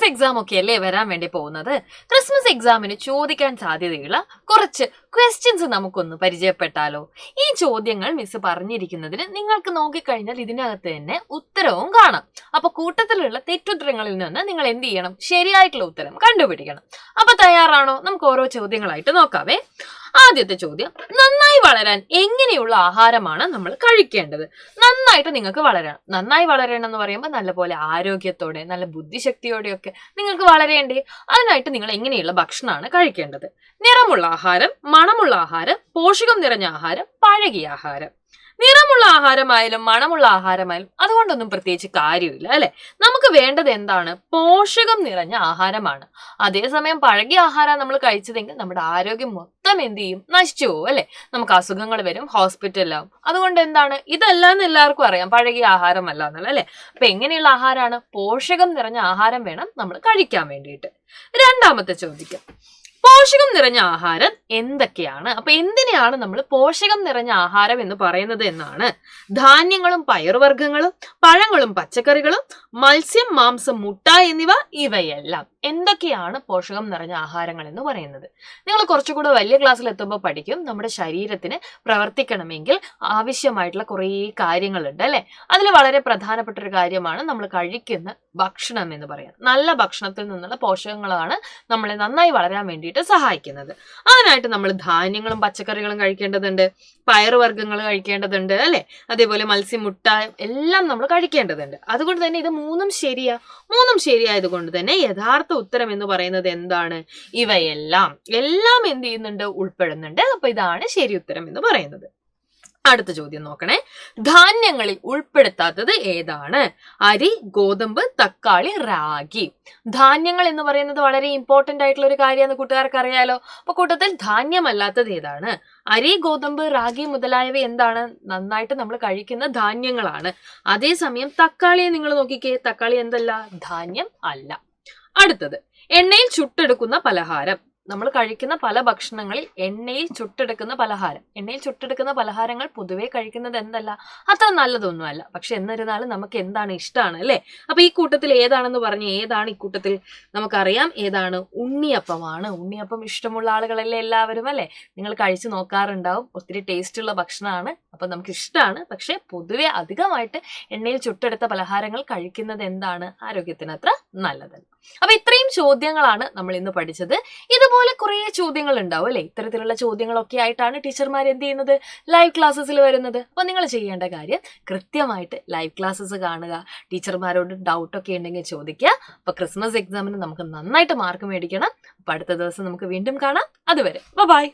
Christmas exam ഒക്കെ അല്ലേ വരാൻ വേണ്ടി പോകുന്നത്. ക്രിസ്മസ് എക്സാമിന് ചോദിക്കാൻ സാധ്യതയുള്ള കുറച്ച് ക്വസ്റ്റ്യൻസ് നമുക്കൊന്ന് പരിചയപ്പെട്ടാലോ? ഈ ചോദ്യങ്ങൾ മിസ് പറഞ്ഞിരിക്കുന്നതിന് നിങ്ങൾക്ക് നോക്കിക്കഴിഞ്ഞാൽ ഇതിനകത്ത് തന്നെ ഉത്തരവും കാണാം. അപ്പൊ കൂട്ടത്തിലുള്ള തെറ്റുത്തരങ്ങളിൽ നിന്ന് നിങ്ങൾ എന്ത് ചെയ്യണം? ശരിയായിട്ടുള്ള ഉത്തരം കണ്ടുപിടിക്കണം. അപ്പൊ തയ്യാറാണോ? നമുക്ക് ഓരോ ചോദ്യങ്ങളായിട്ട് നോക്കാവേ. ആദ്യത്തെ ചോദ്യം, നന്നായി വളരാൻ എങ്ങനെയുള്ള ആഹാരമാണ് നമ്മൾ കഴിക്കേണ്ടത്? നന്നായിട്ട് നിങ്ങൾക്ക് വളരണം. നന്നായി വളരണം എന്ന് പറയുമ്പോൾ നല്ലപോലെ ആരോഗ്യത്തോടെ നല്ല ബുദ്ധിശക്തിയോടെയൊക്കെ നിങ്ങൾക്ക് വളരേണ്ടേ. അതിനായിട്ട് നിങ്ങൾ എങ്ങനെയുള്ള ഭക്ഷണമാണ് കഴിക്കേണ്ടത്? നിറമുള്ള ആഹാരം, മണമുള്ള ആഹാരം, പോഷകം നിറഞ്ഞ ആഹാരം, പഴകിയ ആഹാരം. നിറമുള്ള ആഹാരമായാലും മണമുള്ള ആഹാരമായാലും അതുകൊണ്ടൊന്നും പ്രത്യേകിച്ച് കാര്യമില്ല അല്ലെ. നമുക്ക് വേണ്ടത് എന്താണ്? പോഷകം നിറഞ്ഞ ആഹാരമാണ്. അതേസമയം പഴകിയ ആഹാരം നമ്മൾ കഴിച്ചതെങ്കിൽ നമ്മുടെ ആരോഗ്യം മൊത്തം എന്ത് ചെയ്യും? നശിച്ചു പോകും അല്ലെ. നമുക്ക് അസുഖങ്ങൾ വരും, ഹോസ്പിറ്റലിലാവും. അതുകൊണ്ട് എന്താണ്? ഇതല്ലാന്ന് എല്ലാവർക്കും അറിയാം, പഴകിയ ആഹാരമല്ല എന്നല്ല അല്ലെ. അപ്പൊ എങ്ങനെയുള്ള ആഹാരമാണ്? പോഷകം നിറഞ്ഞ ആഹാരം വേണം നമ്മൾ കഴിക്കാൻ വേണ്ടിയിട്ട്. രണ്ടാമത്തെ ചോദ്യം, പോഷകം നിറഞ്ഞ ആഹാരം എന്തൊക്കെയാണ്? അപ്പൊ എന്തിനെയാണ് നമ്മൾ പോഷകം നിറഞ്ഞ ആഹാരം എന്ന് പറയുന്നത് എന്നാണ്. ധാന്യങ്ങളും പയറുവർഗ്ഗങ്ങളും, പഴങ്ങളും പച്ചക്കറികളും, മത്സ്യം, മാംസം, മുട്ട എന്നിവ, ഇവയെല്ലാം എന്തൊക്കെയാണ് പോഷകം നിറഞ്ഞ ആഹാരങ്ങൾ എന്ന് പറയുന്നത്? നിങ്ങൾ കുറച്ചുകൂടെ വലിയ ക്ലാസ്സിൽ എത്തുമ്പോൾ പഠിക്കും. നമ്മുടെ ശരീരത്തിന് പ്രവർത്തിക്കണമെങ്കിൽ ആവശ്യമായിട്ടുള്ള കുറേ കാര്യങ്ങളുണ്ട് അല്ലെ. അതിൽ വളരെ പ്രധാനപ്പെട്ട ഒരു കാര്യമാണ് നമ്മൾ കഴിക്കുന്ന ഭക്ഷണം എന്ന് പറയാം. നല്ല ഭക്ഷണത്തിൽ നിന്നുള്ള പോഷകങ്ങളാണ് നമ്മളെ നന്നായി വളരാൻ വേണ്ടിയിട്ട് സഹായിക്കുന്നത്. അതിനായിട്ട് നമ്മൾ ധാന്യങ്ങളും പച്ചക്കറികളും കഴിക്കേണ്ടതുണ്ട്, പയറുവർഗ്ഗങ്ങൾ കഴിക്കേണ്ടതുണ്ട് അല്ലെ. അതേപോലെ മത്സ്യം, മുട്ട എല്ലാം നമ്മൾ കഴിക്കേണ്ടതുണ്ട്. അതുകൊണ്ട് തന്നെ ഇത് മൂന്നും ശരിയായത് കൊണ്ട് തന്നെ യഥാർത്ഥ ഉത്തരം എന്ന് പറയുന്നത് എന്താണ്? ഇവയെല്ലാം എന്ത് ചെയ്യുന്നുണ്ട്? ഉൾപ്പെടുന്നുണ്ട്. അപ്പൊ ഇതാണ് ശരി ഉത്തരം എന്ന് പറയുന്നത്. അടുത്ത ചോദ്യം നോക്കണേ. ധാന്യങ്ങളിൽ ഉൾപ്പെടുത്താത്തത് ഏതാണ്? അരി, ഗോതമ്പ്, തക്കാളി, റാഗി. ധാന്യങ്ങൾ എന്ന് പറയുന്നത് വളരെ ഇമ്പോർട്ടന്റ് ആയിട്ടുള്ള ഒരു കാര്യമാണ്, കൂട്ടുകാർക്ക് അറിയാലോ. അപ്പൊ കൂട്ടത്തിൽ ധാന്യമല്ലാത്തത് ഏതാണ്? അരി, ഗോതമ്പ്, റാഗി മുതലായവ എന്താണ്? നന്നായിട്ട് നമ്മൾ കഴിക്കുന്ന ധാന്യങ്ങളാണ്. അതേസമയം തക്കാളിയെ നിങ്ങൾ നോക്കിക്കേ, തക്കാളി എന്തല്ല? ധാന്യം അല്ല. അടുത്തത്, എണ്ണയിൽ ചുട്ടെടുക്കുന്ന പലഹാരം. നമ്മൾ കഴിക്കുന്ന പല ഭക്ഷണങ്ങളിൽ എണ്ണയിൽ ചുട്ടെടുക്കുന്ന പലഹാരങ്ങൾ പൊതുവെ കഴിക്കുന്നത് എന്തല്ല? അത്ര നല്ലതൊന്നുമല്ല. പക്ഷെ എന്നിരുന്നാലും നമുക്ക് എന്താണ്? ഇഷ്ടമാണ് അല്ലെ. അപ്പൊ ഈ കൂട്ടത്തിൽ ഏതാണെന്ന് പറഞ്ഞു? ഏതാണ് ഈ കൂട്ടത്തിൽ? നമുക്കറിയാം ഏതാണ്? ഉണ്ണിയപ്പമാണ്. ഉണ്ണിയപ്പം ഇഷ്ടമുള്ള ആളുകളല്ലേ എല്ലാവരും അല്ലെ. നിങ്ങൾ കഴിച്ചു നോക്കാറുണ്ടാവും. ഒത്തിരി ടേസ്റ്റ് ഉള്ള ഭക്ഷണമാണ്. അപ്പൊ നമുക്ക് ഇഷ്ടമാണ്. പക്ഷെ പൊതുവെ അധികമായിട്ട് എണ്ണയിൽ ചുട്ടെടുത്ത പലഹാരങ്ങൾ കഴിക്കുന്നത് എന്താണ്? ആരോഗ്യത്തിന് അത്ര നല്ലതല്ല. അപ്പൊ ഇത്രയും ചോദ്യങ്ങളാണ് നമ്മൾ ഇന്ന് പഠിച്ചത്. ഇതുപോലെ കുറെ ചോദ്യങ്ങൾ ഉണ്ടാവും അല്ലെ. ഇത്തരത്തിലുള്ള ചോദ്യങ്ങളൊക്കെ ആയിട്ടാണ് ടീച്ചർമാർ എന്ത് ചെയ്യുന്നത്? ലൈവ് ക്ലാസ്സസിൽ വരുന്നത്. അപ്പൊ നിങ്ങൾ ചെയ്യേണ്ട കാര്യം കൃത്യമായിട്ട് ലൈവ് ക്ലാസ്സസ് കാണുക, ടീച്ചർമാരോട് ഡൗട്ടൊക്കെ ഉണ്ടെങ്കിൽ ചോദിക്കുക. അപ്പൊ ക്രിസ്മസ് എക്സാമിന് നമുക്ക് നന്നായിട്ട് മാർക്ക് മേടിക്കണം. അപ്പൊ അടുത്ത ദിവസം നമുക്ക് വീണ്ടും കാണാം. അതുവരെ ബൈ.